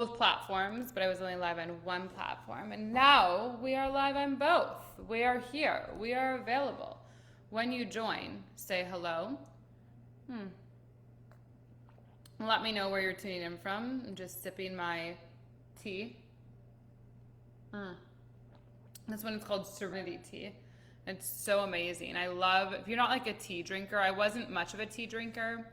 platforms, but I was only live on one platform. And now we are live on both. We are here. We are available. When you join, say hello. Let me know where you're tuning in from. I'm just sipping my tea. This one is called Serenity Tea. It's so amazing. I love, if you're not like a tea drinker, I wasn't much of a tea drinker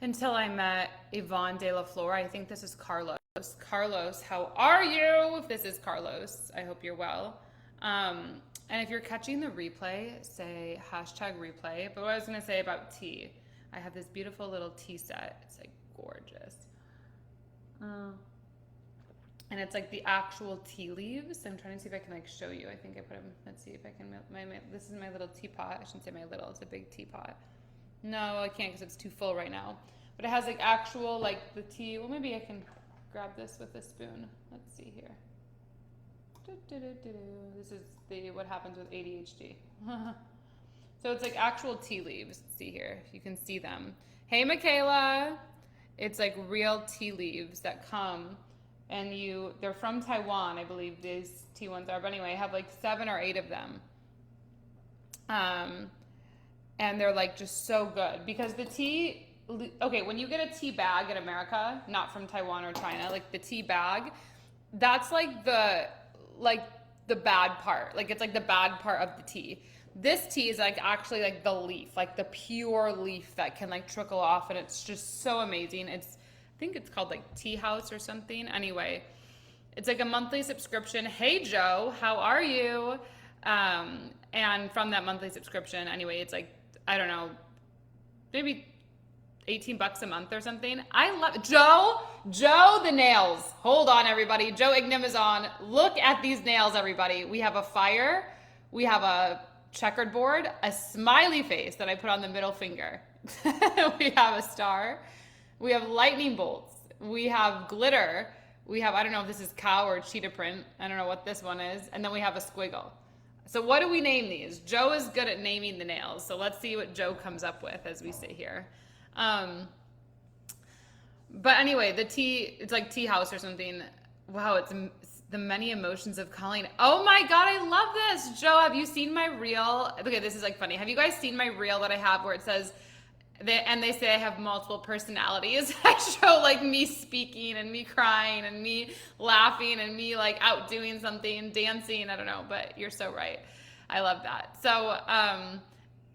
until I met Yvonne de la Flor. I think this is Carlos. Carlos, how are you? If this is Carlos, I hope you're well. And if you're catching the replay, say hashtag replay. But what I was going to say about tea, I have this beautiful little tea set. It's like gorgeous. And it's like the actual tea leaves. I'm trying to see if I can like show you. I think I put them, let's see if I can, this is my little teapot. I shouldn't say my little, it's a big teapot. No, I can't because it's too full right now. But it has like actual, like the tea. Well, maybe I can grab this with a spoon. Let's see here. This is what happens with ADHD. So it's like actual tea leaves. Let's see here. You can see them. Hey, Michaela. It's like real tea leaves that come and they're from Taiwan, I believe these tea ones are. But anyway, I have like 7 or 8 of them. And they're like just so good because the tea, okay, when you get a tea bag in America, not from Taiwan or China, like the tea bag, that's like the bad part. Like it's like the bad part of the tea. This tea is like actually like the leaf, like the pure leaf that can like trickle off, and it's just so amazing. I think it's called like Tea House or something. Anyway, it's like a monthly subscription. Hey Joe, how are you? And from that monthly subscription, anyway, it's like, I don't know, maybe $18 a month or something. I love Joe the nails. Hold on everybody. Joe Ignim is on. Look at these nails, everybody. We have a fire, we have a checkered board, a smiley face that I put on the middle finger. We have a star. We have lightning bolts. We have glitter. We have, I don't know if this is cow or cheetah print. I don't know what this one is. And then we have a squiggle. So what do we name these? Joe is good at naming the nails. So let's see what Joe comes up with as we sit here. But anyway, the tea, it's like Tea House or something. Wow, it's the many emotions of Colleen. Oh my God, I love this. Joe, have you seen my reel? Okay, this is like funny. Have you guys seen my reel that I have where it says, they say I have multiple personalities? I show like me speaking and me crying and me laughing and me like out doing something, dancing. I don't know, but you're so right. I love that. So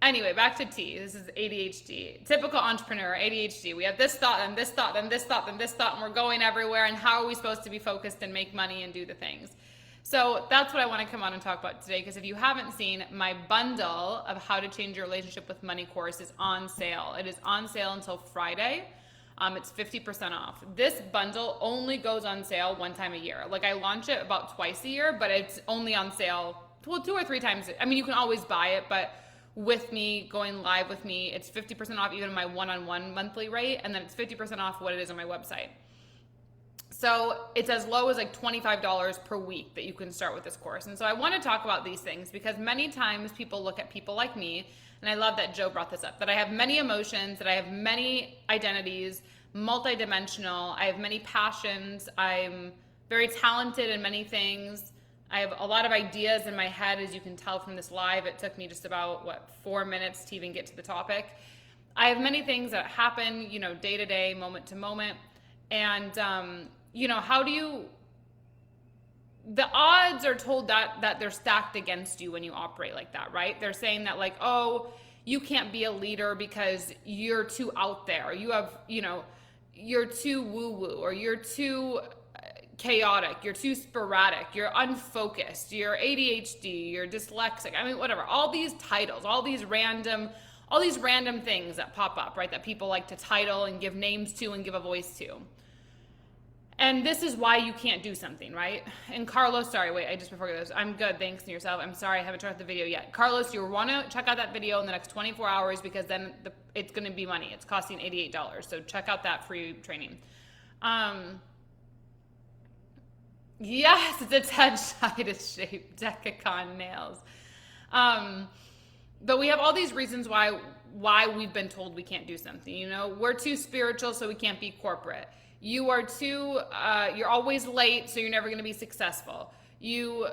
anyway, back to tea. This is ADHD. Typical entrepreneur, ADHD. We have this thought and this thought and this thought and this thought, and we're going everywhere. And how are we supposed to be focused and make money and do the things? So that's what I want to come on and talk about today, because if you haven't seen, my bundle of How to Change Your Relationship with Money course is on sale. It is on sale until Friday. It's 50% off. This bundle only goes on sale one time a year. Like I launch it about twice a year, but it's only on sale 2 or 3 times. I mean, you can always buy it, but with me, going live with me, it's 50% off even my one-on-one monthly rate, and then it's 50% off what it is on my website. So it's as low as like $25 per week that you can start with this course. And so I want to talk about these things because many times people look at people like me, and I love that Joe brought this up, that I have many emotions, that I have many identities, multidimensional, I have many passions, I'm very talented in many things. I have a lot of ideas in my head, as you can tell from this live. It took me just about, 4 minutes to even get to the topic. I have many things that happen, day to day, moment to moment. And, the odds are told that they're stacked against you when you operate like that, right? They're saying that like, oh, you can't be a leader because you're too out there. You have, you're too woo-woo, or you're too chaotic, you're too sporadic, you're unfocused, you're ADHD, you're dyslexic. I mean, whatever, all these titles, all these random things that pop up, right? That people like to title and give names to and give a voice to. And this is why you can't do something, right? And Carlos, sorry, wait, I just before this, I'm good, thanks to yourself. I'm sorry, I haven't checked out the video yet. Carlos, you want to check out that video in the next 24 hours because then it's going to be money. It's costing $88. So check out that free training. Yes, it's a 10-sided shape, Decagon nails. But we have all these reasons why we've been told we can't do something. We're too spiritual, so we can't be corporate. You are too, you're always late, so you're never going to be successful. You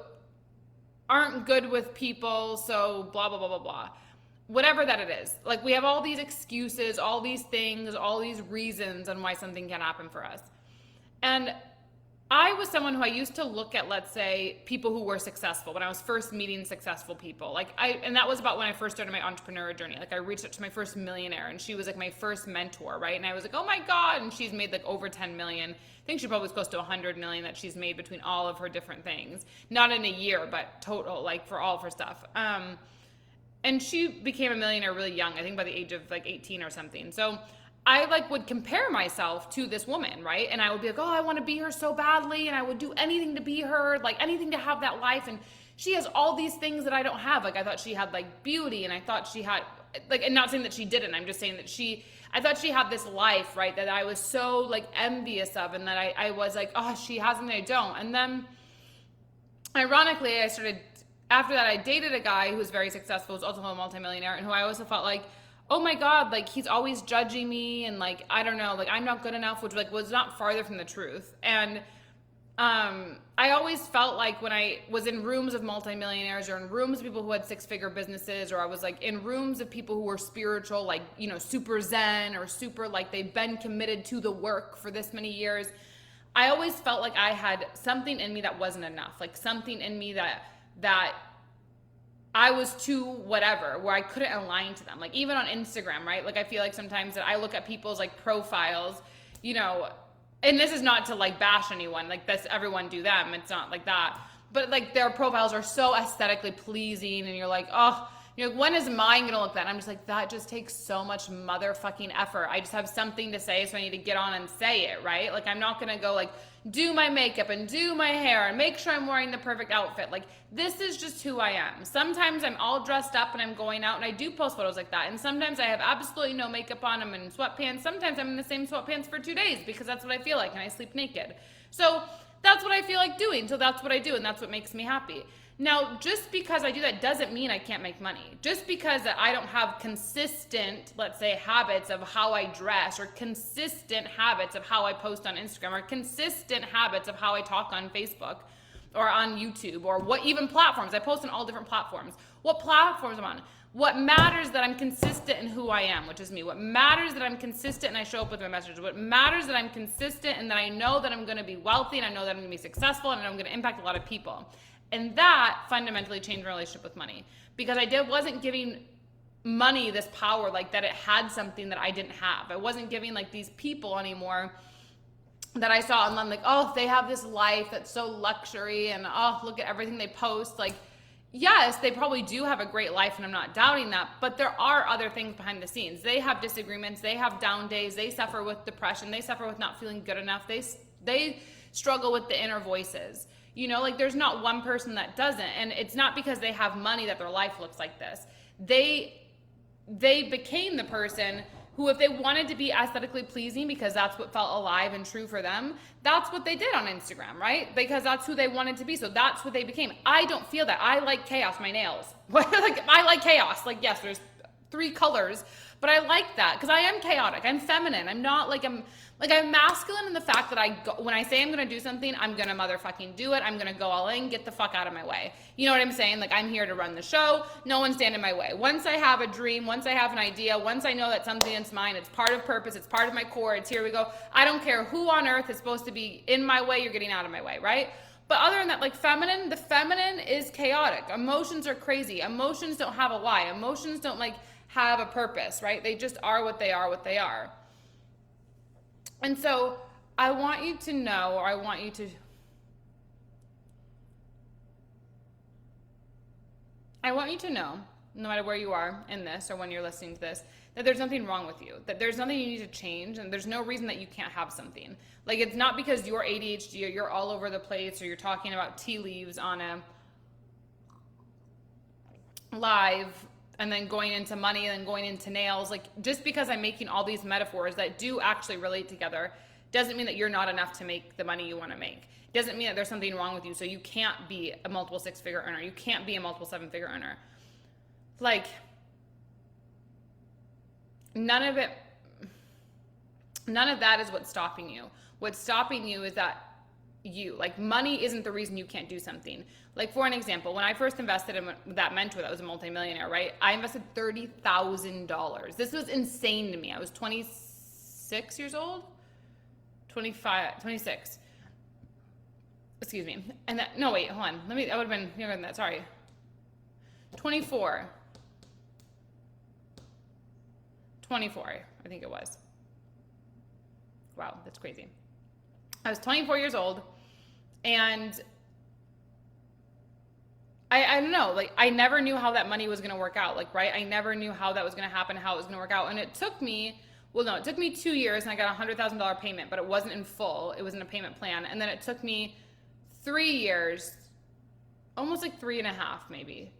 aren't good with people, so blah, blah, blah, blah, blah. Whatever that it is. Like, we have all these excuses, all these things, all these reasons on why something can happen for us. And I was someone who I used to look at, let's say, people who were successful when I was first meeting successful people. And that was about when I first started my entrepreneur journey. Like, I reached out to my first millionaire, and she was like my first mentor, right? And I was like, oh my God. And she's made like over 10 million. I think she probably was close to 100 million that she's made between all of her different things. Not in a year, but total, like for all of her stuff. And she became a millionaire really young, I think by the age of like 18 or something. So I like would compare myself to this woman, right? And I would be like, oh, I want to be her so badly. And I would do anything to be her, like anything to have that life. And she has all these things that I don't have. Like, I thought she had like beauty, and I thought she had like, and not saying that she didn't. I'm just saying that I thought she had this life, right? That I was so like envious of, and that I was like, oh, she has something I don't. And then ironically, after that, I dated a guy who was very successful, who was also a multimillionaire, and who I also felt like, oh my God, like he's always judging me, and like, I don't know, like I'm not good enough, which like was not farther from the truth. And I always felt like when I was in rooms of multimillionaires, or in rooms of people who had 6-figure businesses, or I was like in rooms of people who were spiritual, like, you know, super zen, or super like they've been committed to the work for this many years, I always felt like I had something in me that wasn't enough, like something in me that I was too whatever, where I couldn't align to them. Like even on Instagram, right? Like I feel like sometimes that I look at people's like profiles, you know, and this is not to like bash anyone, like that's everyone do them. It's not like that. But like their profiles are so aesthetically pleasing, and you're like, oh, you know, when is mine gonna look that? And I'm just like, that just takes so much motherfucking effort. I just have something to say, so I need to get on and say it, right? Like I'm not gonna go like do my makeup and do my hair and make sure I'm wearing the perfect outfit. Like this is just who I am. Sometimes I'm all dressed up and I'm going out, and I do post photos like that. And sometimes I have absolutely no makeup on. I'm in sweatpants. Sometimes I'm in the same sweatpants for 2 days because that's what I feel like, and I sleep naked. So that's what I feel like doing. So that's what I do, and that's what makes me happy. Now, just because I do that doesn't mean I can't make money. Just because I don't have consistent, let's say, habits of how I dress, or consistent habits of how I post on Instagram, or consistent habits of how I talk on Facebook or on YouTube, or what even platforms. I post on all different platforms. What platforms I'm on. What matters that I'm consistent in who I am, which is me. What matters that I'm consistent and I show up with my messages. What matters that I'm consistent and that I know that I'm going to be wealthy, and I know that I'm going to be successful, and I'm going to impact a lot of people. And that fundamentally changed my relationship with money, because wasn't giving money this power, like that it had something that I didn't have. I wasn't giving like these people anymore that I saw online, like, oh, they have this life that's so luxury, and oh, look at everything they post. Like, yes, they probably do have a great life, and I'm not doubting that, but there are other things behind the scenes. They have disagreements, they have down days, they suffer with depression, they suffer with not feeling good enough, they struggle with the inner voices. You know, like there's not one person that doesn't. And it's not because they have money that their life looks like this. They became the person who, if they wanted to be aesthetically pleasing because that's what felt alive and true for them, that's what they did on Instagram, right? Because that's who they wanted to be. So that's what they became. I don't feel that. I like chaos, my nails. Like I like chaos. Like, yes, there's 3 colors, but I like that because I am chaotic. I'm feminine. I'm not like I'm masculine in the fact that when I say I'm going to do something, I'm going to motherfucking do it. I'm going to go all in, get the fuck out of my way. You know what I'm saying? Like I'm here to run the show. No one stand in my way. Once I have a dream, once I have an idea, once I know that something is mine, it's part of purpose, it's part of my core, it's here we go. I don't care who on earth is supposed to be in my way, you're getting out of my way, right? But other than that, like the feminine is chaotic. Emotions are crazy. Emotions don't have a why. Emotions don't like have a purpose, right? They just are what they are. And so I want you to know, or I want you to know, no matter where you are in this or when you're listening to this, that there's nothing wrong with you, that there's nothing you need to change, and there's no reason that you can't have something. Like it's not because you're ADHD or you're all over the place or you're talking about tea leaves on a live and then going into money and then going into nails. Like just because I'm making all these metaphors that do actually relate together doesn't mean that you're not enough to make the money you want to make. Doesn't mean that there's something wrong with you, so you can't be a multiple 6-figure earner. You can't be a multiple 7-figure earner. Like none of that is what's stopping you. What's stopping you is that like money isn't the reason you can't do something. Like for an example, when I first invested in that mentor that was a multimillionaire, right? I invested $30,000. This was insane to me. I was 26 years old, 25, 26. Excuse me. And that, no, wait, hold on. I would have been younger than that. Sorry. 24. 24, I think it was. Wow, that's crazy. I was 24 years old, and I don't know, like I never knew how that money was going to work out, like, right? I never knew how that was going to happen, how it was going to work out. And it took me, it took me 2 years, and I got a $100,000 payment, but it wasn't in full. It was in a payment plan. And then it took me 3 years, almost like 3.5 maybe,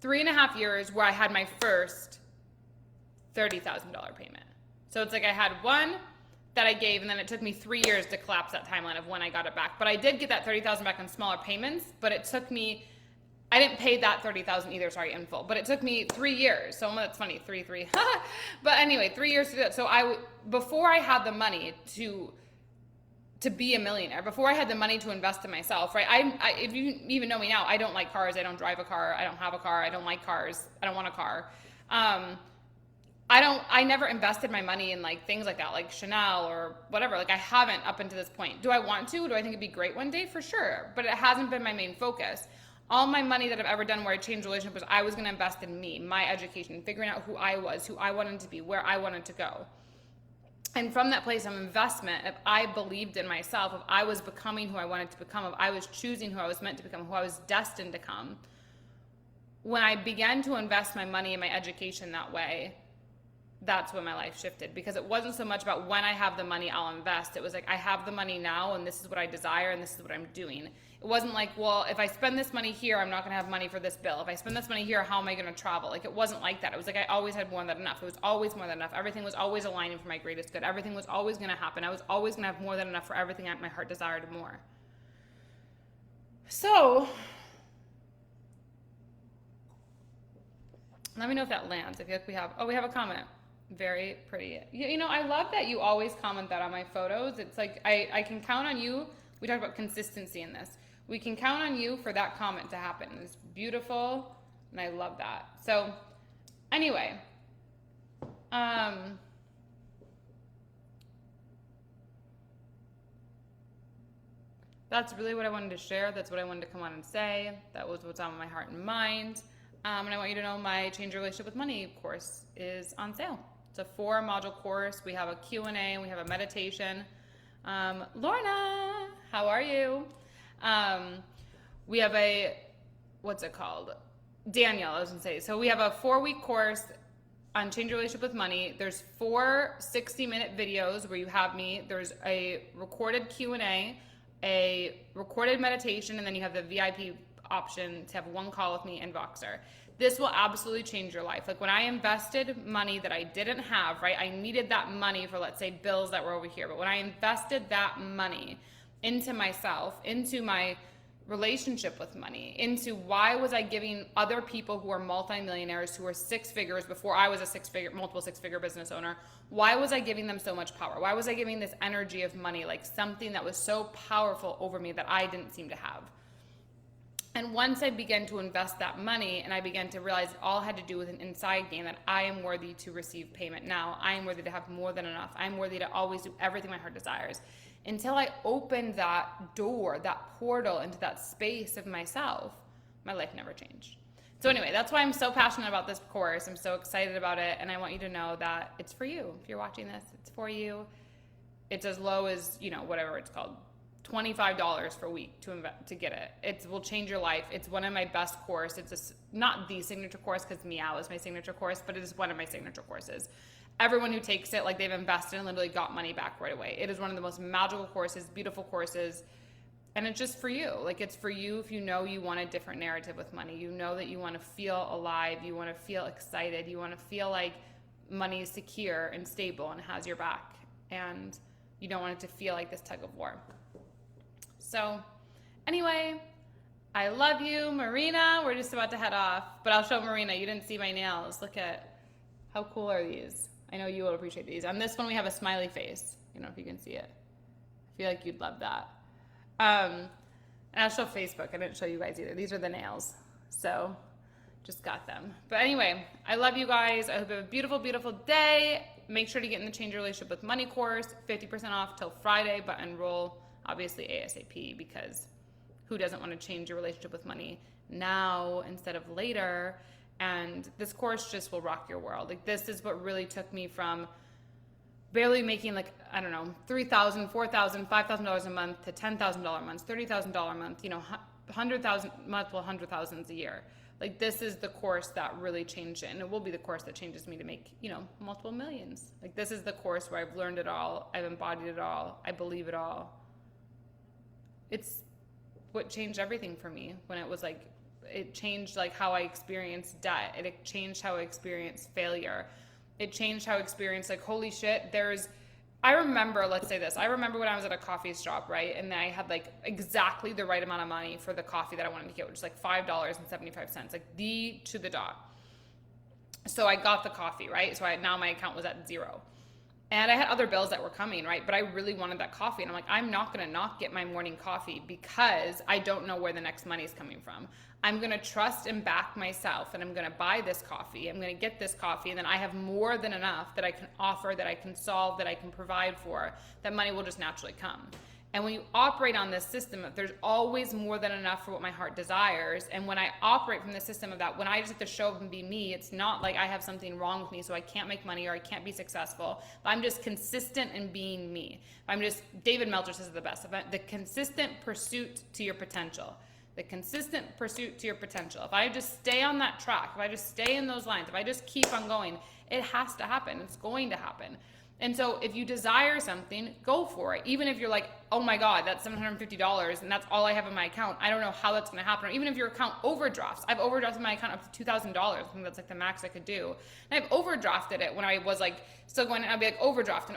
3.5 years where I had my first $30,000 payment. So it's like I had one that I gave, and then it took me 3 years to collapse that timeline of when I got it back. But I did get that $30,000 back in smaller payments, but it took me, I didn't pay that $30,000 either, sorry, in full, but it took me 3 years. So that's funny, three. But anyway, 3 years to do that. So before I had the money to be a millionaire, before I had the money to invest in myself, right? If you even know me now, I don't like cars. I don't drive a car. I don't have a car. I don't like cars. I don't want a car. I never invested my money in like things like that, like Chanel or whatever. Like I haven't up until this point. Do I want to? Do I think it'd be great one day? For sure. But it hasn't been my main focus. All my money that I've ever done where I changed relationship was I was going to invest in me, my education, figuring out who I was, who I wanted to be, where I wanted to go. And from that place of investment, if I believed in myself, if I was becoming who I wanted to become, if I was choosing who I was meant to become, who I was destined to become, when I began to invest my money in my education that way, that's when my life shifted. Because it wasn't so much about when I have the money, I'll invest. It was like, I have the money now, and this is what I desire, and this is what I'm doing. It wasn't like, well, if I spend this money here, I'm not going to have money for this bill. If I spend this money here, how am I going to travel? Like, it wasn't like that. It was like I always had more than enough. It was always more than enough. Everything was always aligning for my greatest good. Everything was always going to happen. I was always going to have more than enough for everything my heart desired more. So, let me know if that lands. I feel like we have a comment. Very pretty. You know, I love that you always comment that on my photos. It's like, I can count on you. We talked about consistency in this. We can count on you for that comment to happen. It's beautiful, and I love that. So, anyway, that's really what I wanted to share. That's what I wanted to come on and say. That was what's on my heart and mind. And I want you to know my Change Your Relationship with Money course is on sale. It's a 4-module course. We have a Q&A. We have a meditation. Lorna, how are you? We have what's it called? Daniel, I was going to say. So we have a 4-week course on Change Your Relationship with Money. There's 4 60-minute videos where you have me. There's a recorded Q&A, a recorded meditation, and then you have the VIP option to have 1 call with me and Voxer. This will absolutely change your life. Like when I invested money that I didn't have, right? I needed that money for, let's say, bills that were over here. But when I invested that money into myself, into my relationship with money, into why was I giving other people who are multimillionaires, who are 6 figures before I was a multiple six-figure business owner, why was I giving them so much power? Why was I giving this energy of money, like something that was so powerful over me that I didn't seem to have? And once I began to invest that money and I began to realize it all had to do with an inside game, that I am worthy to receive payment now. I am worthy to have more than enough. I'm worthy to always do everything my heart desires. Until I opened that door, that portal into that space of myself, my life never changed. So anyway, that's why I'm so passionate about this course. I'm so excited about it. And I want you to know that it's for you. If you're watching this, it's for you. It's as low as, whatever it's called, $25 per week to get it. It will change your life. It's one of my best courses. It's not the signature course because Meow is my signature course, but it is one of my signature courses. Everyone who takes it, like they've invested and literally got money back right away. It is one of the most magical courses, beautiful courses, and it's just for you. Like it's for you if you know you want a different narrative with money. You know that you want to feel alive. You want to feel excited. You want to feel like money is secure and stable and has your back. And you don't want it to feel like this tug of war. So anyway, I love you, Marina. We're just about to head off, but I'll show Marina. You didn't see my nails. Look at how cool are these? I know you will appreciate these. On this one, we have a smiley face. I don't know if you can see it. feel like you'd love that. And I'll show Facebook. I didn't show you guys either. These are the nails. So just got them. But anyway, I love you guys. I hope you have a beautiful, beautiful day. Make sure to get in the Change Your Relationship with Money course, 50% off till Friday, but enroll obviously ASAP, because who doesn't want to change your relationship with money now instead of later? And this course just will rock your world. Like, this is what really took me from barely making, like, I don't know, $3,000, $4,000, $5,000 a month to $10,000 a month, $30,000 a month, you know, 100,000, multiple hundred thousands a year. Like, this is the course that really changed it. And it will be the course that changes me to make, you know, multiple millions. Like, this is the course where I've learned it all. I've embodied it all. I believe it all. It's what changed everything for me when it was like, it changed like how I experienced debt. It changed how I experienced failure. It changed how I experienced like, holy shit, I remember, let's say this. I remember when I was at a coffee shop, right? And I had like exactly the right amount of money for the coffee that I wanted to get, which is like $5.75, like to the dot. So I got the coffee, right? So now my account was at zero. And I had other bills that were coming, right? But I really wanted that coffee. And I'm like, I'm not going to not get my morning coffee because I don't know where the next money is coming from. I'm going to trust and back myself, and I'm going to buy this coffee. I'm going to get this coffee, and then I have more than enough that I can offer, that I can solve, that I can provide for, that money will just naturally come. And when you operate on this system, there's always more than enough for what my heart desires. And when I operate from the system of that, when I just have to show up and be me, it's not like I have something wrong with me so I can't make money or I can't be successful. But I'm just consistent in being me. David Meltzer says it the best, the consistent pursuit to your potential. The consistent pursuit to your potential. If I just stay on that track, if I just stay in those lines, if I just keep on going, it has to happen. It's going to happen. And so if you desire something, go for it. Even if you're like, oh my God, that's $750 and that's all I have in my account. I don't know how that's going to happen. Or even if your account overdrafts. I've overdrafted my account up to $2,000. I think that's like the max I could do. And I've overdrafted it when I was like still going, and I'd be like overdraft.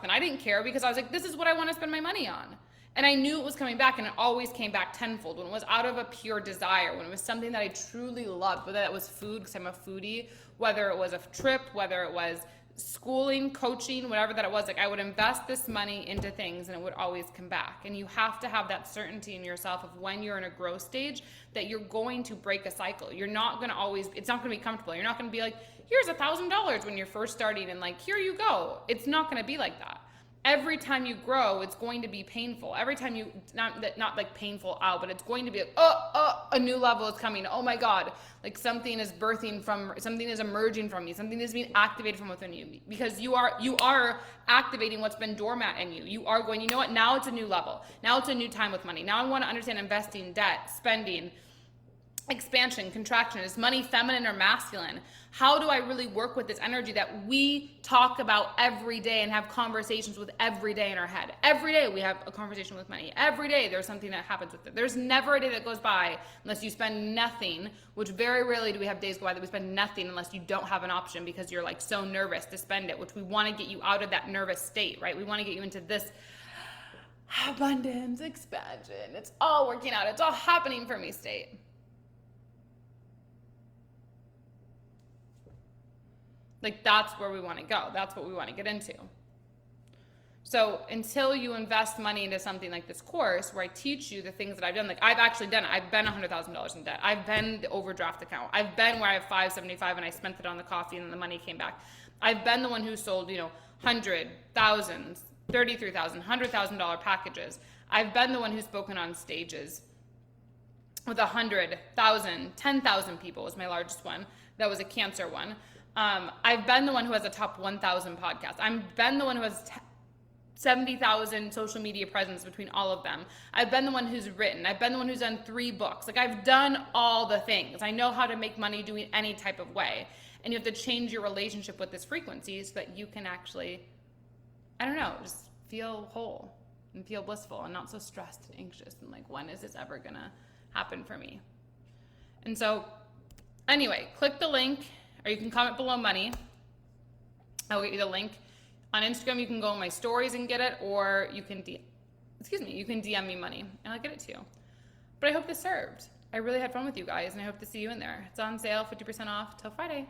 And I didn't care because I was like, this is what I want to spend my money on. And I knew it was coming back, and it always came back tenfold when it was out of a pure desire, when it was something that I truly loved, whether that was food, because I'm a foodie, whether it was a trip, whether it was schooling, coaching, whatever that it was. Like, I would invest this money into things and it would always come back. And you have to have that certainty in yourself of when you're in a growth stage that you're going to break a cycle. You're not going to always, it's not going to be comfortable. You're not going to be like, here's $1,000 when you're first starting and like, here you go. It's not going to be like that. Every time you grow, it's going to be painful. Every time you, not like painful out, but it's going to be like, a new level is coming. Oh my God. Like something is something is emerging from me. Something is being activated from within you, because you are activating what's been dormant in you. You are going, you know what? Now it's a new level. Now it's a new time with money. Now I want to understand investing, debt, spending, expansion, contraction. Is money feminine or masculine? How do I really work with this energy that we talk about every day and have conversations with every day in our head? Every day we have a conversation with money. Every day there's something that happens with it. There's never a day that goes by unless you spend nothing, which very rarely do we have days go by that we spend nothing unless you don't have an option because you're like so nervous to spend it, which we want to get you out of that nervous state, right? We want to get you into this abundance, expansion. It's all working out. It's all happening for me state. Like, that's where we want to go. That's what we want to get into. So until you invest money into something like this course where I teach you the things that I've done, like I've actually done it. I've been $100,000 in debt. I've been the overdraft account. I've been where I have $575 and I spent it on the coffee and then the money came back. I've been the one who sold, $100,000, $33,000, $100,000 packages. I've been the one who's spoken on stages with 100,000, 10,000 people was my largest one. That was a cancer one. I've been the one who has a top 1,000 podcast. I've been the one who has 70,000 social media presence between all of them. I've been the one who's written. I've been the one who's done 3 books. Like, I've done all the things. I know how to make money doing any type of way. And you have to change your relationship with this frequency so that you can actually, just feel whole and feel blissful and not so stressed and anxious and like, when is this ever gonna happen for me? And so anyway, click the link. Or you can comment below money. I'll get you the link. On Instagram, you can go on my stories and get it, or you can DM me money and I'll get it to you. But I hope this served. I really had fun with you guys and I hope to see you in there. It's on sale, 50% off till Friday.